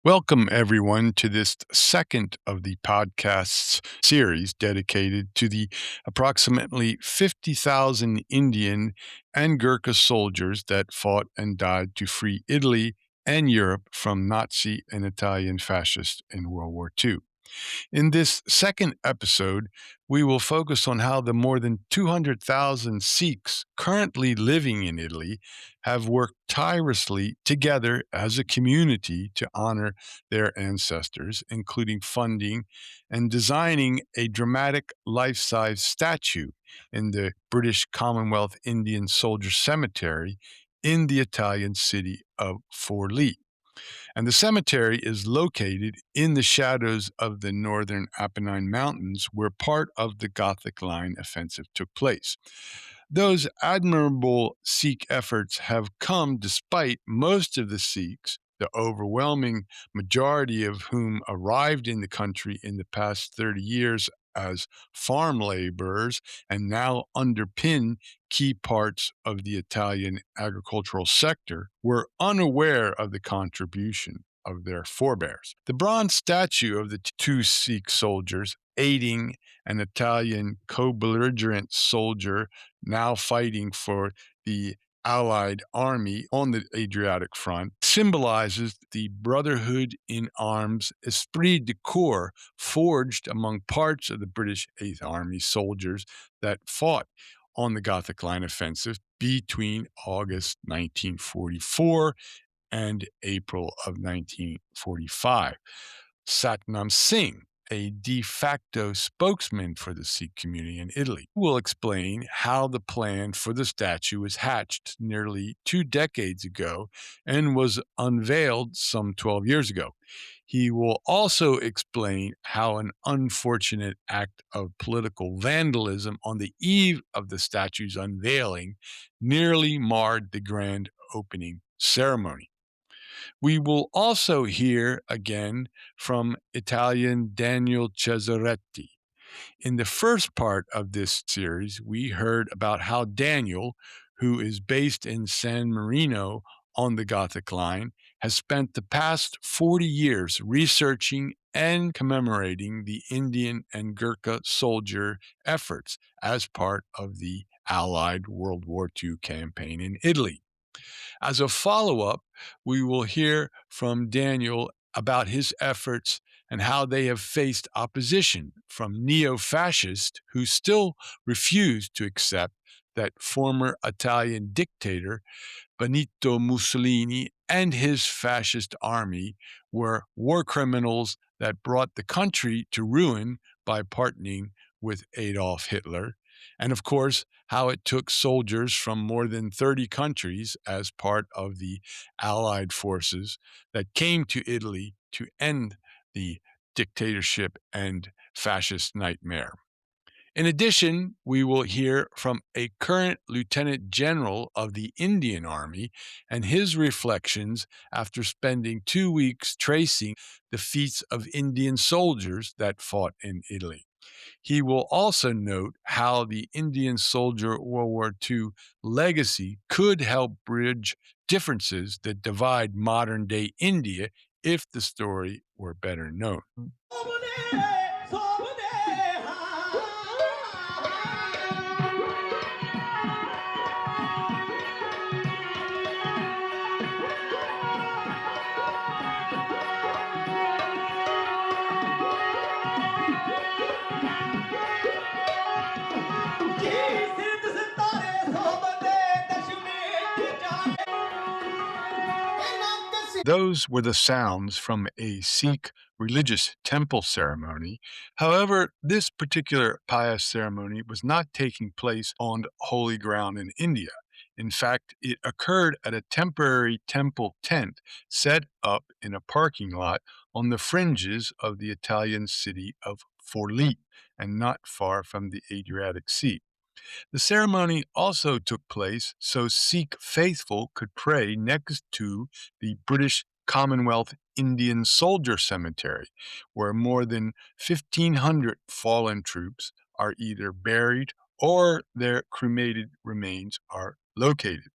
Welcome, everyone, to this second of the podcasts series dedicated to the approximately 50,000 Indian and Gurkha soldiers that fought and died to free Italy and Europe from Nazi and Italian fascists in World War II. In this second episode, we will focus on how the more than 200,000 Sikhs currently living in Italy have worked tirelessly together as a community to honor their ancestors, including funding and designing a dramatic life size statue in the British Commonwealth Indian Soldier Cemetery in the Italian city of Forlì. And the cemetery is located in the shadows of the northern Apennine Mountains, where part of the Gothic Line offensive took place. Those admirable Sikh efforts have come despite most of the Sikhs, the overwhelming majority of whom arrived in the country in the past 30 years as farm laborers and now underpin key parts of the Italian agricultural sector, were unaware of the contribution of their forebears. The bronze statue of the two Sikh soldiers aiding an Italian co-belligerent soldier now fighting for the Allied army on the Adriatic front symbolizes the brotherhood in arms esprit de corps forged among parts of the British Eighth Army soldiers that fought on the Gothic Line offensive between August 1944 and April of 1945. Satnam Singh, a de facto spokesman for the Sikh community in Italy, will explain how the plan for the statue was hatched nearly 2 decades ago and was unveiled some 12 years ago. He will also explain how an unfortunate act of political vandalism on the eve of the statue's unveiling nearly marred the grand opening ceremony. We will also hear again from Italian Daniel Cesaretti. In the first part of this series, we heard about how Daniel, who is based in San Marino on the Gothic Line, has spent the past 40 years researching and commemorating the Indian and Gurkha soldier efforts as part of the Allied World War II campaign in Italy. As a follow up, we will hear from Daniel about his efforts and how they have faced opposition from neo fascists who still refuse to accept that former Italian dictator Benito Mussolini and his fascist army were war criminals that brought the country to ruin by partnering with Adolf Hitler, and of course, how it took soldiers from more than 30 countries as part of the Allied forces that came to Italy to end the dictatorship and fascist nightmare. In addition, we will hear from a current Lieutenant General of the Indian Army and his reflections after spending 2 weeks tracing the feats of Indian soldiers that fought in Italy. He will also note how the Indian soldier World War II legacy could help bridge differences that divide modern day India if the story were better known. Those were the sounds from a Sikh religious temple ceremony. However, this particular pious ceremony was not taking place on holy ground in India. In fact, it occurred at a temporary temple tent set up in a parking lot on the fringes of the Italian city of Forlì and not far from the Adriatic Sea. The ceremony also took place so Sikh faithful could pray next to the British Commonwealth Indian Soldier Cemetery, where more than 1,500 fallen troops are either buried or their cremated remains are located.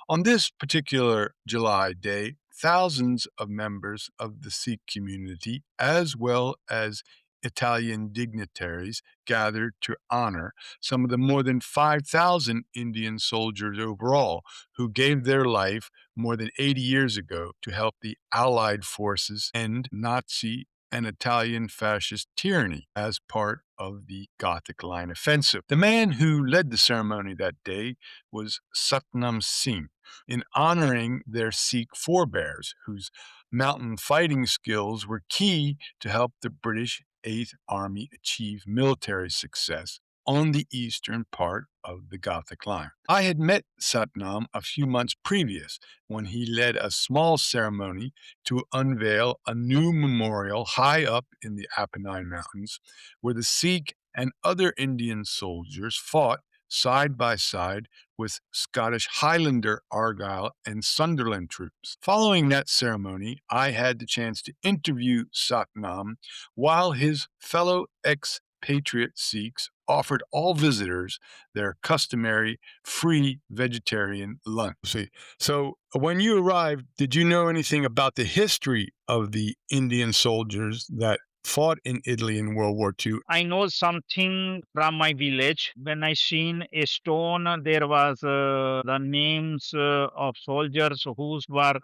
On this particular July day, thousands of members of the Sikh community, as well as Italian dignitaries, gathered to honor some of the more than 5,000 Indian soldiers overall who gave their life more than 80 years ago to help the Allied forces end Nazi and Italian fascist tyranny as part of the Gothic Line offensive. The man who led the ceremony that day was Satnam Singh, in honoring their Sikh forebears, whose mountain fighting skills were key to help the British Eighth Army achieve military success on the eastern part of the Gothic Line. I had met Satnam a few months previous when he led a small ceremony to unveil a new memorial high up in the Apennine Mountains where the Sikh and other Indian soldiers fought side by side with Scottish Highlander, Argyll, and Sunderland troops. Following that ceremony, I had the chance to interview Satnam while his fellow expatriate Sikhs offered all visitors their customary free vegetarian lunch. So, when you arrived, did you know anything about the history of the Indian soldiers that fought in Italy in World War II? I know something from my village. When I seen a stone, there was the names of soldiers who were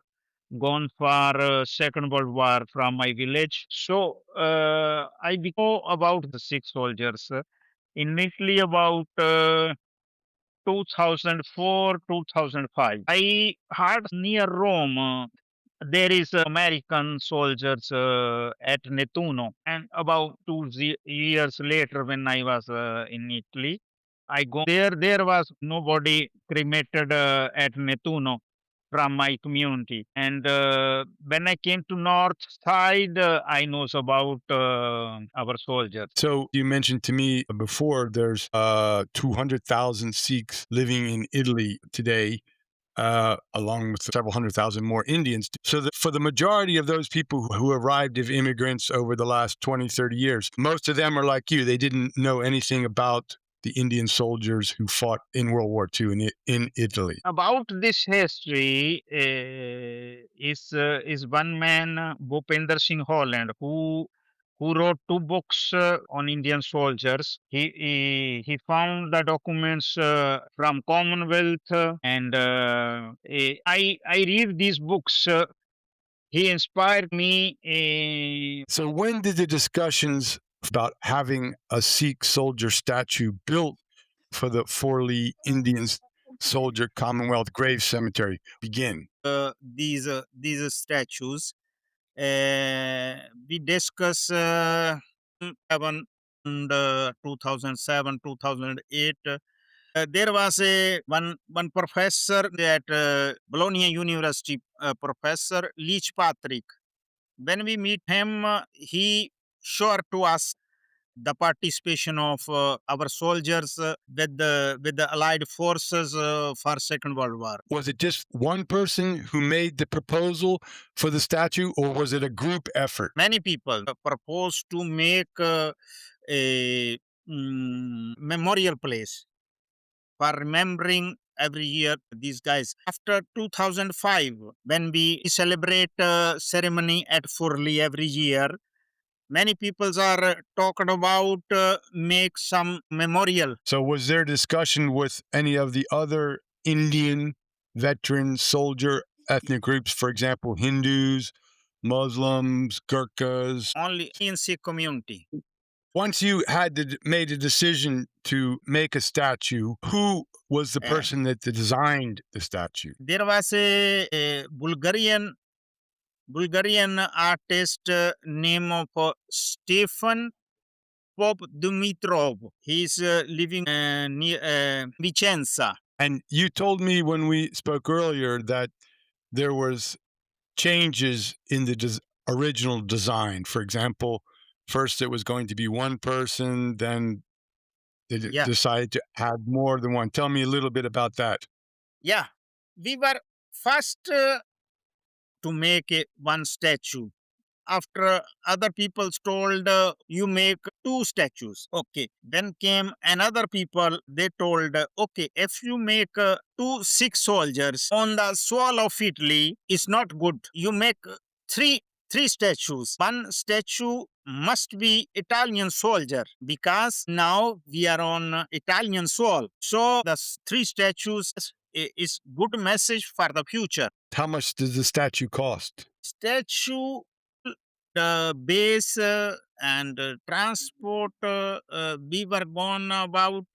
gone for Second World War from my village. So I know about the Sikh soldiers in Italy about 2004, 2005. I heard near Rome. There is American soldiers at Nettuno, and about years later, when I was in Italy, I go there. There was nobody cremated at Nettuno from my community, and when I came to north side, I knows about our soldiers. So you mentioned to me before there's 200,000 Sikhs living in Italy today, along with several hundred thousand more Indians. So for the majority of those people who arrived as immigrants over the last 20, 30 years, most of them are like you. They didn't know anything about the Indian soldiers who fought in World War II in Italy. About this history is one man, Bhupender Singh Holland, who wrote two books on Indian soldiers. He found the documents from Commonwealth, and I read these books. He inspired me. So when did the discussions about having a Sikh soldier statue built for the Forley Indian Soldier Commonwealth Grave Cemetery begin? These statues. We discuss seven and 2007, 2008. There was a one professor at Bologna University, Professor Leach Patrick. When we meet him, he sure to us the participation of our soldiers with the Allied forces for Second World War. Was it just one person who made the proposal for the statue, or was it a group effort? Many people proposed to make a memorial place for remembering every year these guys. After 2005, when we celebrate ceremony at Furli every year, many people are talking about make some memorial. So was there discussion with any of the other Indian veteran soldier ethnic groups, for example, Hindus, Muslims, Gurkhas? Only in Sikh community. Once you had made a decision to make a statue, who was the person that designed the statue? There was a Bulgarian artist name of Stefan Pop Dimitrov. He's living near Vicenza. And you told me when we spoke earlier that there was changes in the original design. For example, first it was going to be one person, then they decided to add more than one. Tell me a little bit about that. Yeah, we were first to make one statue. after other people told you make two statues. Okay. Then came another people. They told, okay, if you make two Sikh soldiers on the soil of Italy, is not good. You make three statues. One statue must be Italian soldier because now we are on Italian soil. So the three statues is good message for the future. How much does the statue cost? Statue, the base and transport, we were gone about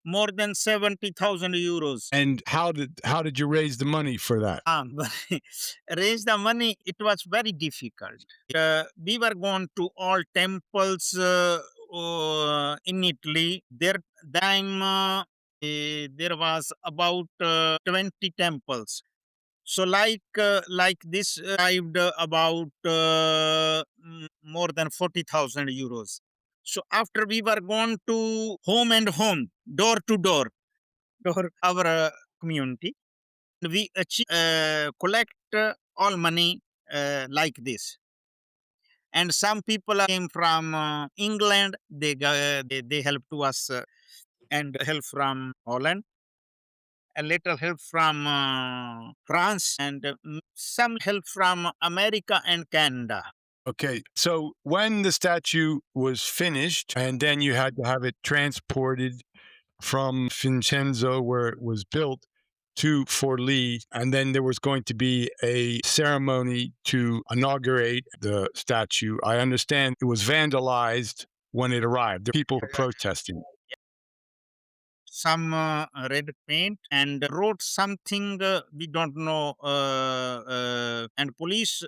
more than 70,000 euros. And how did you raise the money for that? Raise the money, it was very difficult. We were going to all temples in Italy. There was about 20 temples. So like this arrived about more than 40,000 euros. So after we were going to home and home, door to door, our community, we achieve collect all money like this. And some people came from England. They helped to us and help from Holland. A little help from France and some help from America and Canada. Okay, so when the statue was finished and then you had to have it transported from Vincenzo, where it was built, to Forlì, and then there was going to be a ceremony to inaugurate the statue. I understand it was vandalized when it arrived. The people were protesting. Some red paint and wrote something we don't know. And police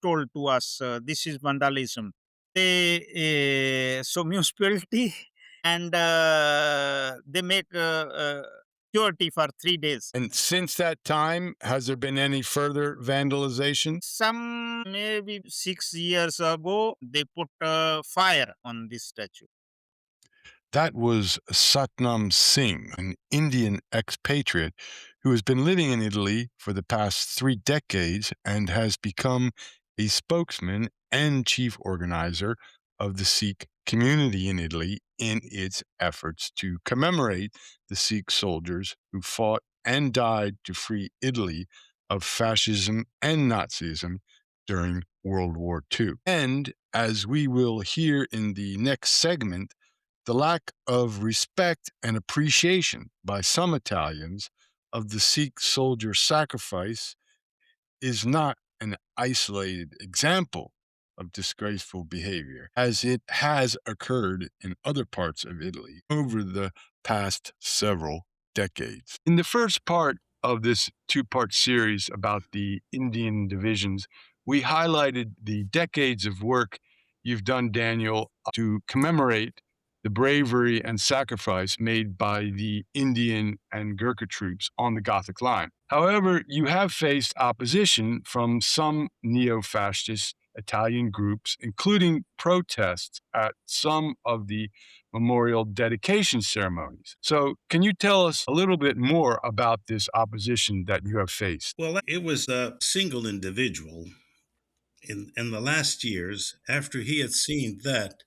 told to us this is vandalism. So municipality and they make security for 3 days. And since that time, has there been any further vandalization? Some maybe 6 years ago, they put fire on this statue. That was Satnam Singh, an Indian expatriate who has been living in Italy for the past 3 decades and has become a spokesman and chief organizer of the Sikh community in Italy in its efforts to commemorate the Sikh soldiers who fought and died to free Italy of fascism and Nazism during World War II. And as we will hear in the next segment, the lack of respect and appreciation by some Italians of the Sikh soldier sacrifice is not an isolated example of disgraceful behavior, as it has occurred in other parts of Italy over the past several decades. In the first part of this two-part series about the Indian divisions, we highlighted the decades of work you've done, Daniel, to commemorate the bravery and sacrifice made by the Indian and Gurkha troops on the Gothic Line. However, you have faced opposition from some neo-fascist Italian groups, including protests at some of the memorial dedication ceremonies. So can you tell us a little bit more about this opposition that you have faced? Well, it was a single individual in the last years after he had seen that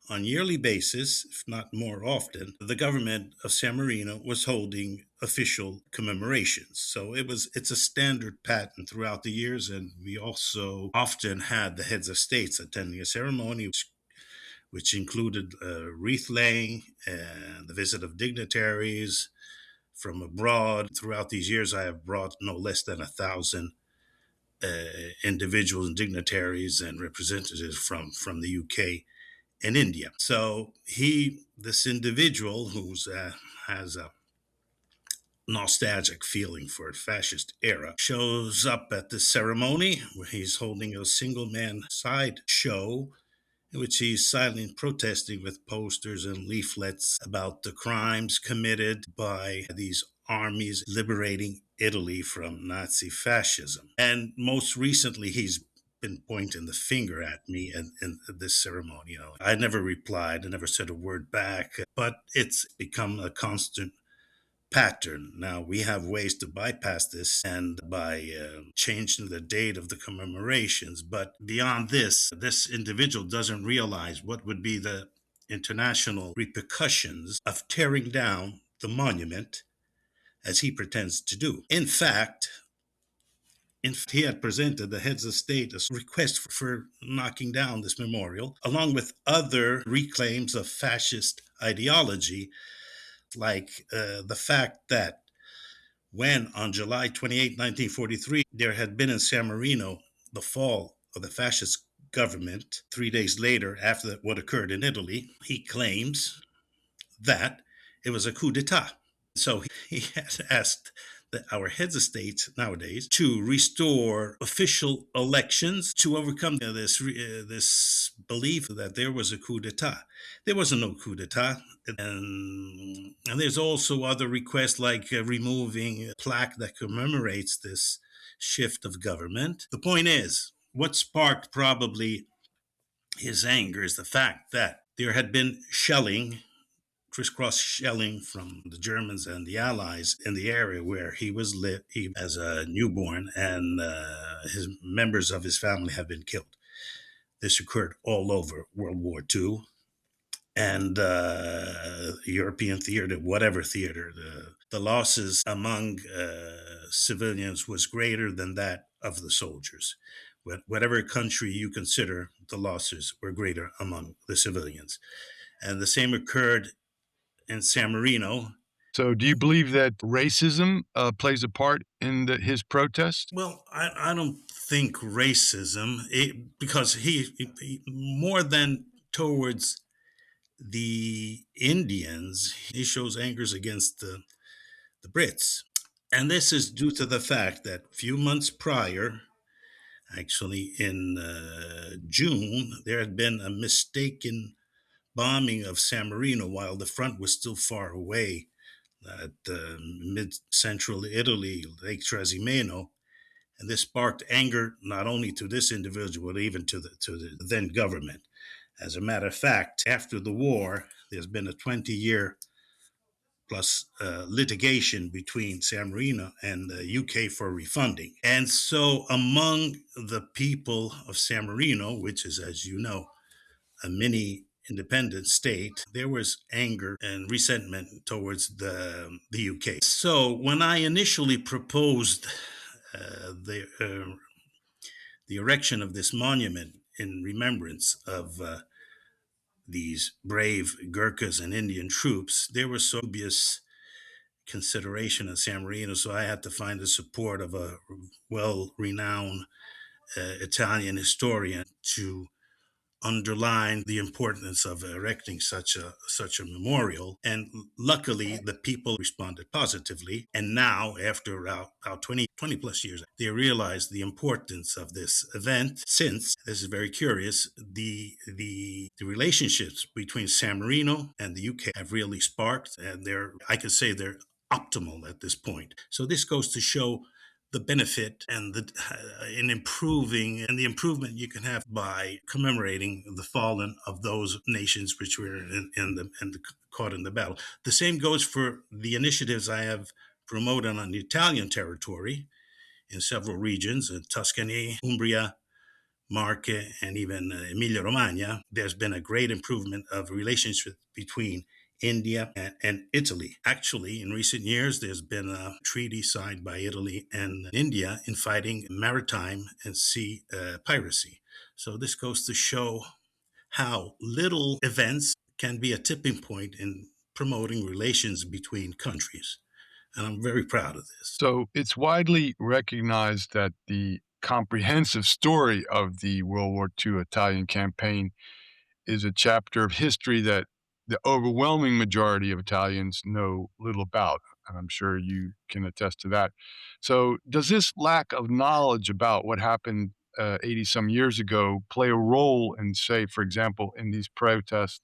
on yearly basis, if not more often, the government of San Marino was holding official commemorations. So it's a standard pattern throughout the years, and we also often had the heads of states attending a ceremony which included wreath laying and the visit of dignitaries from abroad. Throughout these years, I have brought no less than 1,000 individuals and dignitaries and representatives from the UK and India. So this individual who's has a nostalgic feeling for a fascist era, shows up at the ceremony where he's holding a single man side show in which he's silently protesting with posters and leaflets about the crimes committed by these armies liberating Italy from Nazi fascism. And most recently, he's been pointing the finger at me in this ceremony. I never replied, I never said a word back, but it's become a constant pattern. Now, we have ways to bypass this and by changing the date of the commemorations. But beyond this individual doesn't realize what would be the international repercussions of tearing down the monument as he pretends to do. In fact, he had presented the heads of state a request for knocking down this memorial, along with other reclaims of fascist ideology, like the fact that when on July 28, 1943, there had been in San Marino the fall of the fascist government 3 days later after what occurred in Italy, he claims that it was a coup d'etat. So he has asked our heads of states nowadays to restore official elections to overcome this belief that there was a coup d'etat. There was no coup d'etat. And there's also other requests like removing a plaque that commemorates this shift of government. The point is, what sparked probably his anger is the fact that there had been shelling, crisscross shelling from the Germans and the Allies in the area where he was he as a newborn, and his members of his family have been killed. This occurred all over World War II and European theater, whatever theater. The losses among civilians was greater than that of the soldiers. Whatever country you consider, the losses were greater among the civilians. And the same occurred in San Marino. So do you believe that racism plays a part in his protest? Well, I don't think racism, because he more than towards the Indians, he shows angers against the Brits. And this is due to the fact that a few months prior, actually in June, there had been a mistaken bombing of San Marino while the front was still far away at mid-central Italy, Lake Trasimeno. And this sparked anger not only to this individual, but even to the then government. As a matter of fact, after the war, there's been a 20-year plus litigation between San Marino and the UK for refunding. And so among the people of San Marino, which is, as you know, a mini independent state, there was anger and resentment towards the UK. So when I initially proposed the erection of this monument in remembrance of these brave Gurkhas and Indian troops, there was so dubious consideration of San Marino, so I had to find the support of a well-renowned Italian historian to underline the importance of erecting such a memorial. And luckily, the people responded positively. And now, after about 20 plus years, they realize the importance of this event. Since this is very curious, the relationships between San Marino and the UK have really sparked, and I could say they're optimal at this point. So this goes to show the benefit and in improving and the improvement you can have by commemorating the fallen of those nations which were caught in the battle. The same goes for the initiatives I have promoted on the Italian territory in several regions, in Tuscany, Umbria, Marche, and even Emilia-Romagna. There's been a great improvement of relationship between India and Italy. Actually, in recent years, there's been a treaty signed by Italy and India in fighting maritime and sea piracy. So this goes to show how little events can be a tipping point in promoting relations between countries. And I'm very proud of this. So it's widely recognized that the comprehensive story of the World War II Italian campaign is a chapter of history that the overwhelming majority of Italians know little about. And I'm sure you can attest to that. So does this lack of knowledge about what happened 80 some years ago play a role in, say, for example, in these protests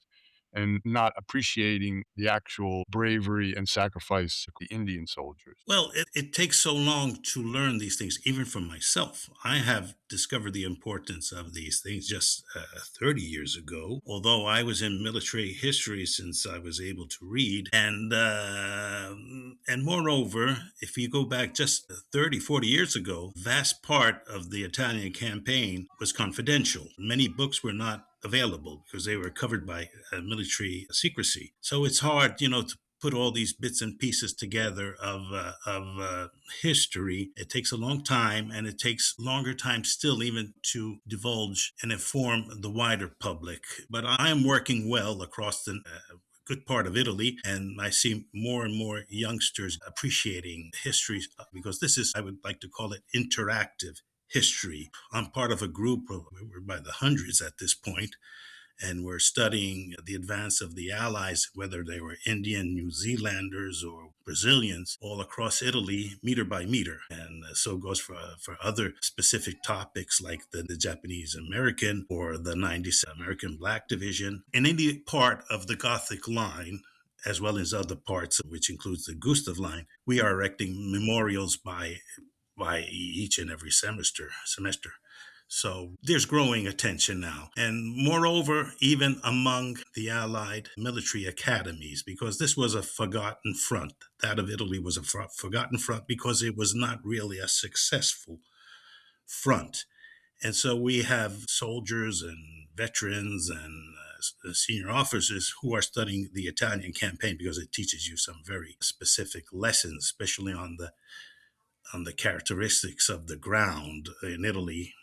and not appreciating the actual bravery and sacrifice of the Indian soldiers. Well, it takes so long to learn these things, even for myself. I have discovered the importance of these things just 30 years ago, although I was in military history since I was able to read. And moreover, if you go back just 30, 40 years ago, vast part of the Italian campaign was confidential. Many books were not available because they were covered by military secrecy. So it's hard, to put all these bits and pieces together of history. It takes a long time, and it takes longer time still even to divulge and inform the wider public. But I am working well across the good part of Italy, and I see more and more youngsters appreciating history because this is, I would like to call it, interactive history. I'm part of a group, we're by the hundreds at this point, and we're studying the advance of the Allies, whether they were Indian, New Zealanders, or Brazilians, all across Italy, meter by meter. And so goes for other specific topics like the Japanese American or the 90s American Black Division. In any part of the Gothic Line, as well as other parts, which includes the Gustav Line, we are erecting memorials by each and every semester. So there's growing attention now. And moreover, even among the Allied military academies, because this was a forgotten front. That of Italy was a forgotten front because it was not really a successful front. And so we have soldiers and veterans and senior officers who are studying the Italian campaign because it teaches you some very specific lessons, especially on the characteristics of the ground in Italy,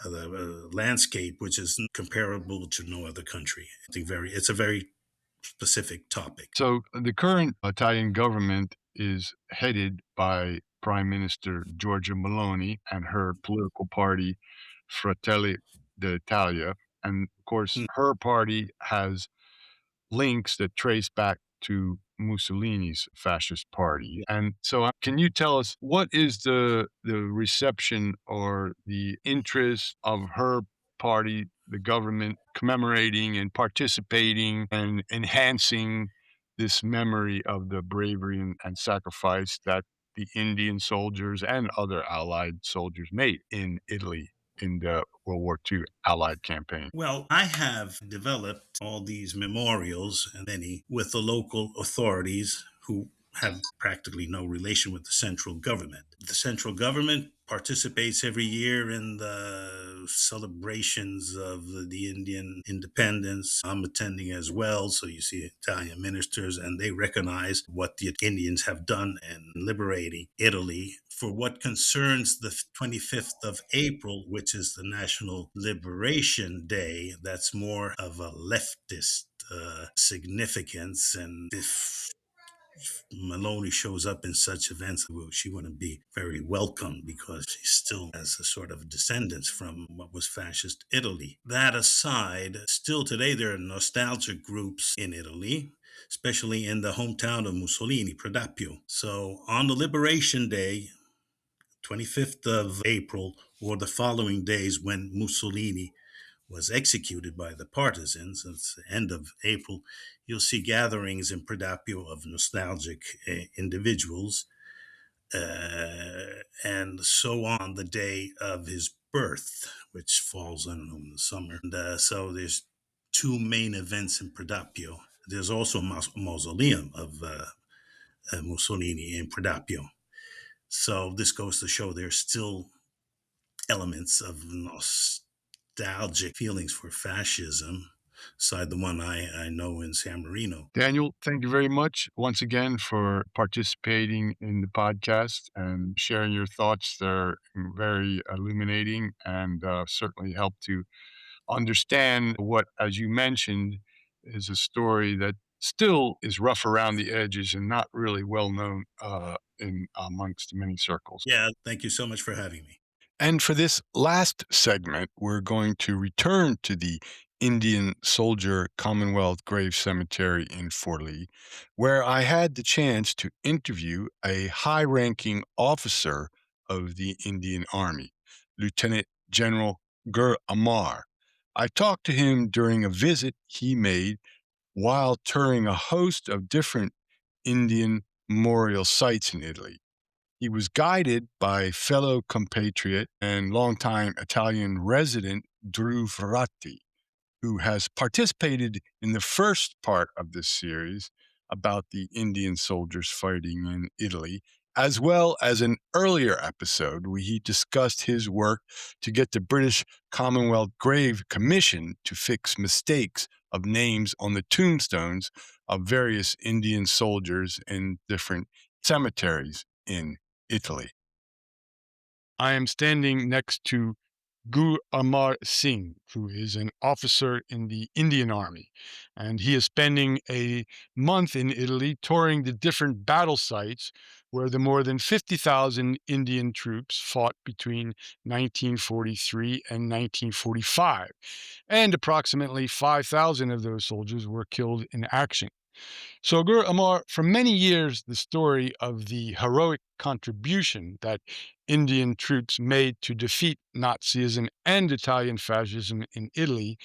the landscape, which is comparable to no other country. It's a very specific topic. So the current Italian government is headed by Prime Minister Giorgia Meloni and her political party, Fratelli d'Italia. And of course, Mm. her party has links that trace back to Mussolini's fascist party. And so, can you tell us what is the reception or the interest of her party, the government, commemorating and participating and enhancing this memory of the bravery and sacrifice that the Indian soldiers and other Allied soldiers made in Italy in the World War II Allied campaign? Well, I have developed all these memorials and many with the local authorities who have practically no relation with the central government. The central government participates every year in the celebrations of the Indian independence. I'm attending as well, so you see Italian ministers, and they recognize what the Indians have done in liberating Italy. For what concerns the 25th of April, which is the National Liberation Day, that's more of a leftist significance. And if Maloney shows up in such events, she wouldn't be very welcome because she still has a sort of descendants from what was fascist Italy. That aside, still today there are nostalgic groups in Italy, especially in the hometown of Mussolini, Predappio. So on the Liberation Day, 25th of April, or the following days when Mussolini was executed by the partisans, it's the end of April, you'll see gatherings in Predappio of nostalgic individuals, and so on the day of his birth, which falls, I don't know, in the summer. And so there's two main events in Predappio. There's also a mausoleum of Mussolini in Predappio. So this goes to show there's still elements of nostalgic feelings for fascism, aside the one I know in San Marino. Daniel, thank you very much once again for participating in the podcast and sharing your thoughts. They're very illuminating and certainly help to understand what, as you mentioned, is a story that still is rough around the edges and not really well known in amongst many circles. Yeah, thank you so much for having me. And for this last segment, we're going to return to the Indian Soldier Commonwealth Grave Cemetery in Forlì, where I had the chance to interview a high ranking officer of the Indian Army, Lieutenant General Gur Amar. I talked to him during a visit he made while touring a host of different Indian memorial sites in Italy. He was guided by fellow compatriot and longtime Italian resident Drew Ferrati, who has participated in the first part of this series about the Indian soldiers fighting in Italy, as well as an earlier episode where he discussed his work to get the British Commonwealth Grave Commission to fix mistakes of names on the tombstones of various Indian soldiers in different cemeteries in Italy. I am standing next to Gur Amar Singh, who is an officer in the Indian Army, and he is spending a month in Italy touring the different battle sites where the more than 50,000 Indian troops fought between 1943 and 1945, and approximately 5,000 of those soldiers were killed in action. So, Gur Amar, for many years, the story of the heroic contribution that Indian troops made to defeat Nazism and Italian fascism in Italy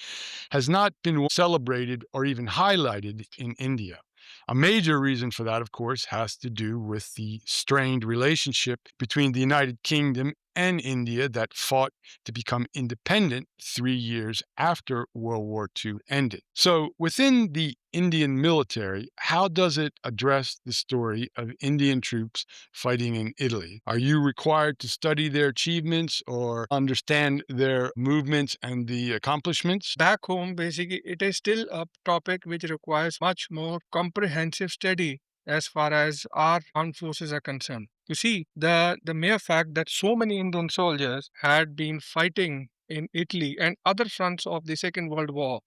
has not been celebrated or even highlighted in India. A major reason for that, of course, has to do with the strained relationship between the United Kingdom and India that fought to become independent 3 years after World War II ended. So, within the Indian military, how does it address the story of Indian troops fighting in Italy? Are you required to study their achievements or understand their movements and the accomplishments? Back home, basically, it is still a topic which requires much more comprehensive study as far as our armed forces are concerned. You see, the mere fact that so many Indian soldiers had been fighting in Italy and other fronts of the Second World War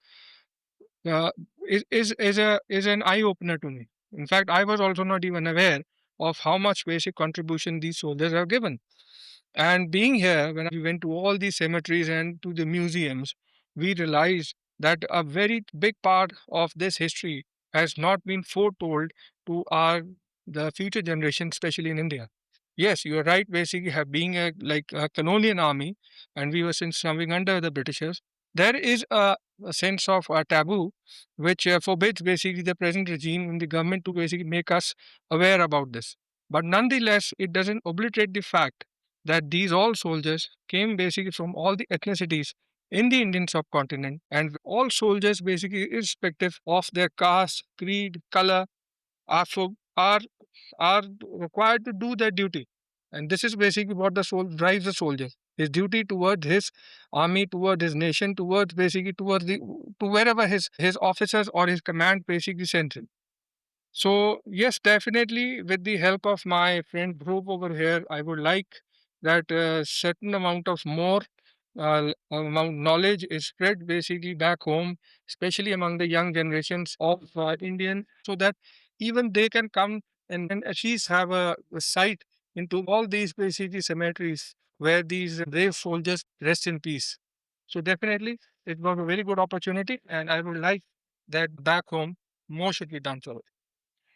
uh, is an eye opener to me. In fact, I was also not even aware of how much basic contribution these soldiers have given. And being here, when we went to all these cemeteries and to the museums, we realized that a very big part of this history has not been foretold to our the future generation, especially in India. Yes, you are right. Basically, have being a colonial army, and we were since serving under the Britishers. There is a sense of a taboo, which forbids basically the present regime and the government to basically make us aware about this. But nonetheless, it doesn't obliterate the fact that these all soldiers came basically from all the ethnicities in the Indian subcontinent, and all soldiers basically, irrespective of their caste, creed, color, are for, are required to do their duty. And this is basically what the soul drives the soldier. His duty towards his army, towards his nation, towards basically towards the to wherever his officers or his command basically sends him. So, yes, definitely, with the help of my friend group over here, I would like that certain amount of more amount knowledge is spread basically back home, especially among the young generations of Indian, so that even they can come and at least have a sight into all these basically cemeteries where these brave soldiers rest in peace. So, definitely, it was a very good opportunity, and I would like that back home more should be done for it.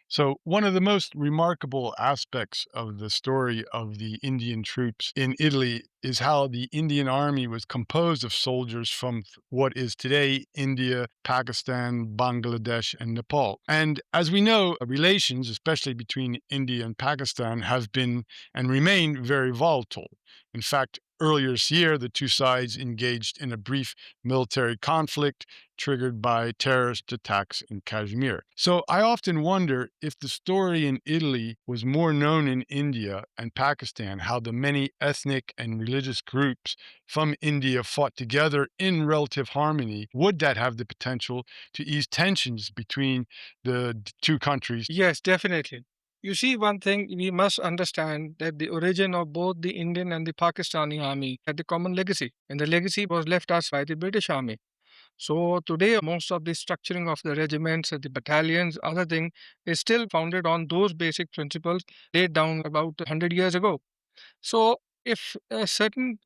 So, one of the most remarkable aspects of the story of the Indian troops in Italy is how the Indian army was composed of soldiers from what is today India, Pakistan, Bangladesh, and Nepal. And as we know, relations, especially between India and Pakistan, have been and remain very volatile. In fact, earlier this year, the two sides engaged in a brief military conflict triggered by terrorist attacks in Kashmir. So I often wonder if the story in Italy was more known in India and Pakistan, how the many ethnic and religious groups from India fought together in relative harmony. Would that have the potential to ease tensions between the two countries? Yes, definitely. You see, one thing we must understand that the origin of both the Indian and the Pakistani army had a common legacy, and the legacy was left us by the British army. So today, most of the structuring of the regiments, the battalions, other thing is still founded on those basic principles laid down about 100 years ago. So, if a certain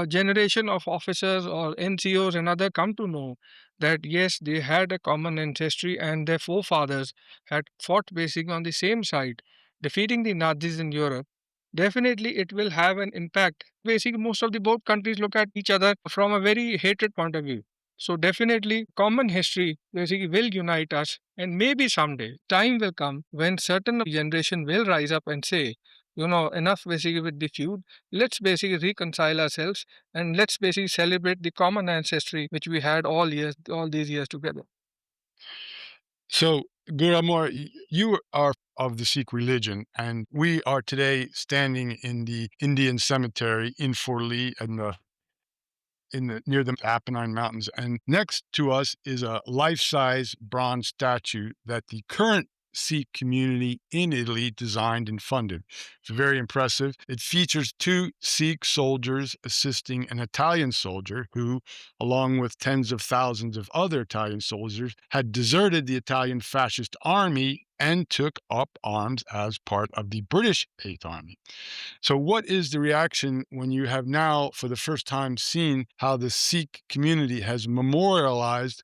generation of officers or NCOs and other come to know that yes, they had a common ancestry and their forefathers had fought basically on the same side, defeating the Nazis in Europe, definitely it will have an impact. Basically, most of the both countries look at each other from a very hatred point of view. So definitely common history basically will unite us, and maybe someday time will come when certain generation will rise up and say, enough basically with the feud. Let's basically reconcile ourselves and let's basically celebrate the common ancestry which we had all these years together. So, Guramor, you are of the Sikh religion, and we are today standing in the Indian cemetery in Forli near the Apennine Mountains. And next to us is a life-size bronze statue that the current Sikh community in Italy designed and funded. It's very impressive. It features two Sikh soldiers assisting an Italian soldier who, along with tens of thousands of other Italian soldiers, had deserted the Italian fascist army and took up arms as part of the British Eighth Army. So, what is the reaction when you have now, for the first time, seen how the Sikh community has memorialized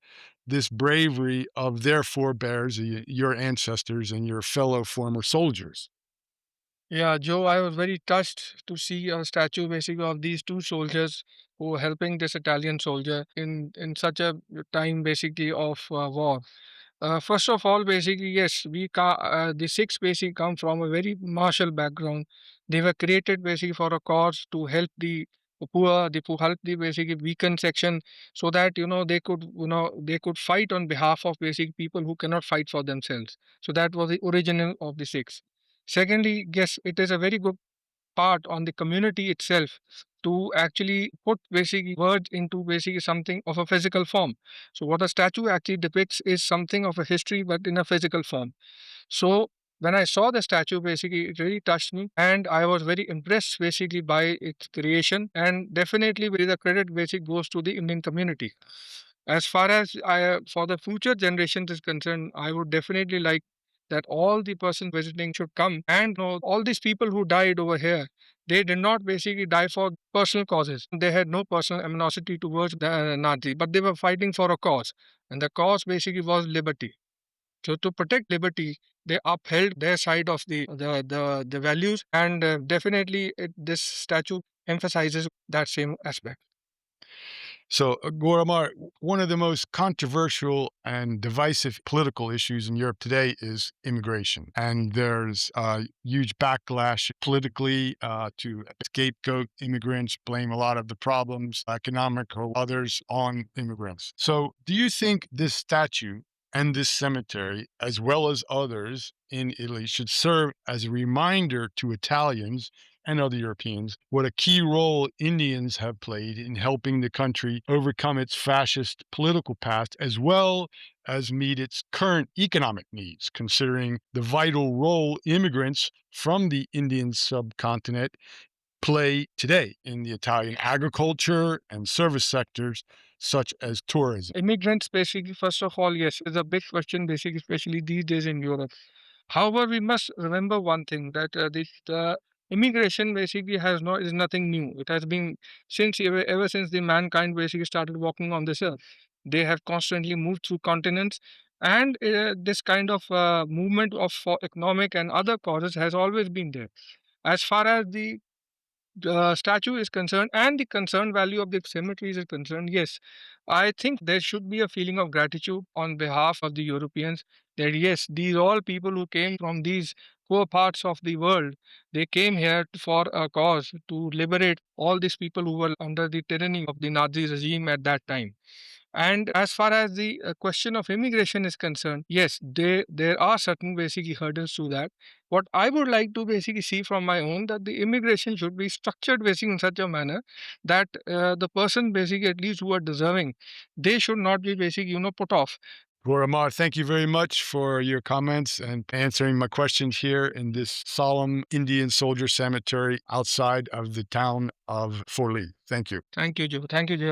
this bravery of their forebears, your ancestors, and your fellow former soldiers? Yeah, Joe, I was very touched to see a statue basically of these two soldiers who were helping this Italian soldier in such a time basically of war. First of all, basically, yes, the Sikhs basically come from a very martial background. They were created basically for a cause to help the poor, help the basically weakened section, so that they could fight on behalf of basic people who cannot fight for themselves. So that was the original of the Sikhs. Secondly, yes, it is a very good part on the community itself to actually put basically words into basically something of a physical form. So what a statue actually depicts is something of a history but in a physical form. So when I saw the statue, basically it really touched me, and I was very impressed basically by its creation. And definitely, with the credit basic goes to the Indian community. As far as for the future generations is concerned, I would definitely like that all the person visiting should come and know all these people who died over here. They did not basically die for personal causes. They had no personal animosity towards the Nazi, but they were fighting for a cause, and the cause basically was liberty. So to protect liberty, they upheld their side of the values, and definitely this statue emphasizes that same aspect. So, Goramar, one of the most controversial and divisive political issues in Europe today is immigration. And there's a huge backlash politically to scapegoat immigrants, blame a lot of the problems, economic or others, on immigrants. So, do you think this statue and this cemetery, as well as others in Italy, should serve as a reminder to Italians and other Europeans what a key role Indians have played in helping the country overcome its fascist political past, as well as meet its current economic needs, considering the vital role immigrants from the Indian subcontinent play today in the Italian agriculture and service sectors, such as tourism? Immigrants, basically, first of all, yes, is a big question, basically, especially these days in Europe. However, we must remember one thing that the immigration basically is nothing new. It has been since ever since the mankind basically started walking on this earth. They have constantly moved through continents, and this kind of movement of for economic and other causes has always been there. As far as the statue is concerned and the concern value of the cemeteries is concerned, yes, I think there should be a feeling of gratitude on behalf of the Europeans that yes, these all people who came from these poor parts of the world, they came here for a cause to liberate all these people who were under the tyranny of the Nazi regime at that time. And as far as the question of immigration is concerned, yes, there are certain basically hurdles to that. What I would like to basically see from my own that the immigration should be structured basically in such a manner that the person basically at least who are deserving, they should not be basically put off. Goramar, thank you very much for your comments and answering my questions here in this solemn Indian soldier cemetery outside of the town of Forli. Thank you. Thank you, Joe. Thank you, Joe.